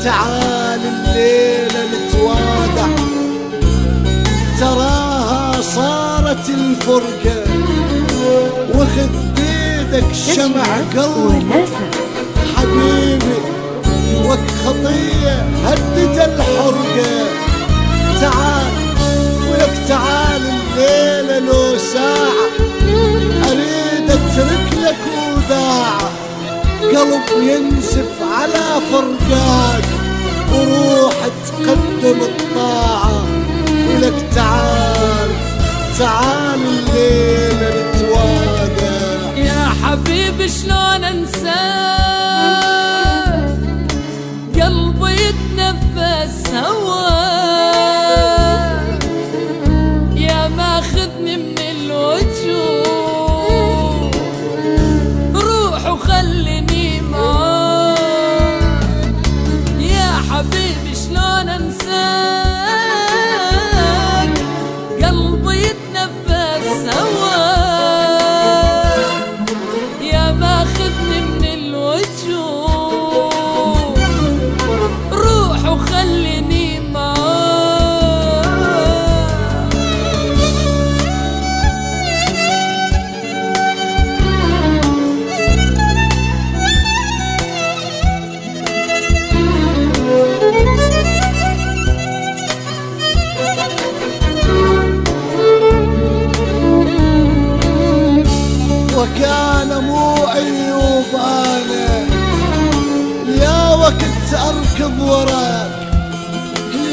تعال الليلة نتوادع، تراها صارت الفرقة، وخذ بيدك شمع قلبي حبيبي، وك خطية هدت الحرقة. تعال ولك تعال الليلة لو ساعة، أريد أترك لك وداعة، قلب ينسف على فرقاك، وروح تقدم الطاعة. ولك تعال تعال الليلة نتوادع. يا حبيبي شلون انساك، قلبي يتنفس هواك، يا ماخذني من الوجوه، روح وخليني معاك. يا حبيبي شلون انساك، قلبي يتنفس هواك، يا ماخذني من الوجوه، روح وخليني معاك. وكان مو أيوب أنا، يا وقت أركض وراك،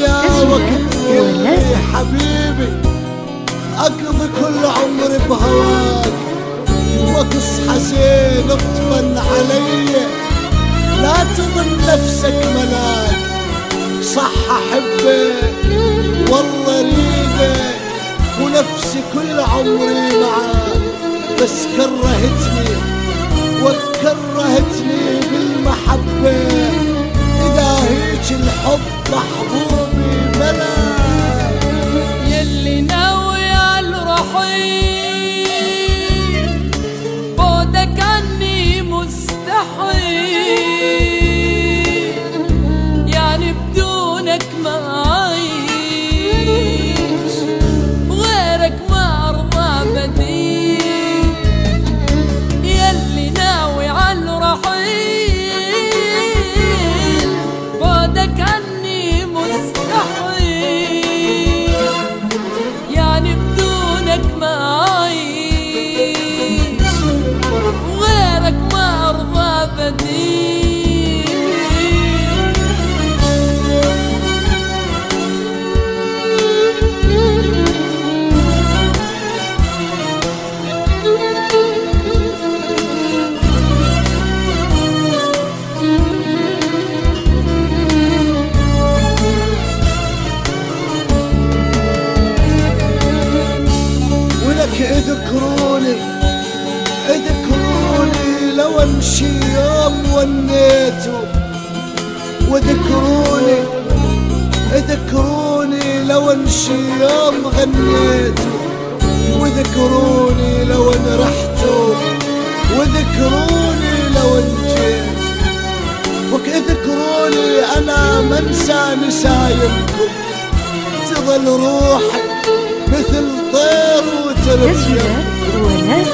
يا وقت قلبي حبيبي أقضي كل عمري بهواك، وقص حزين اطمن علي، لا تظن نفسك ملاك. صح أحبك والله أريدك، ونفسي كل عمري معاك، بس كرهتني وكرهتني بالمحبة، إذا هيك الحب محبوبي ملاك. يلي ناوي على الرحيل، بعدك عني مستحيل، يعني بدونك ما أعيش، وغيرك ما أرضى بديل. يلي ناوي على الرحيل، بعدك عني مستحيل، يعني بدونك ما أعيش، وغيرك ما أرضى بديل. اذكروني لو امشي يوم ونيتو، اذكروني لو امشي يوم غنيتو، واذكروني لو انرحتو، واذكروني لو انجيت، اذكروني انا منسى نسايمكم، تظل روحي مثل طير وترجع.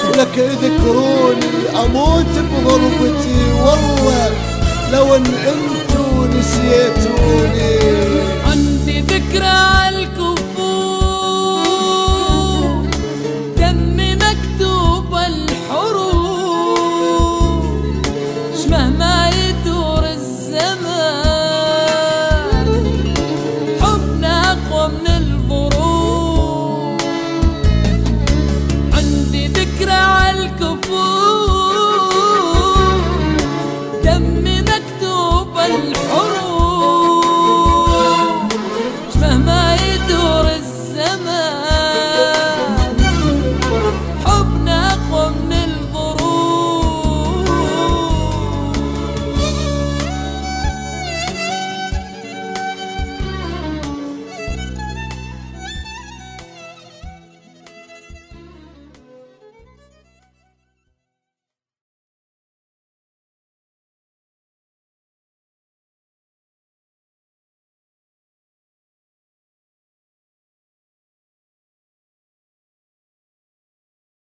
ولك اذكروني اموت بغربتي والله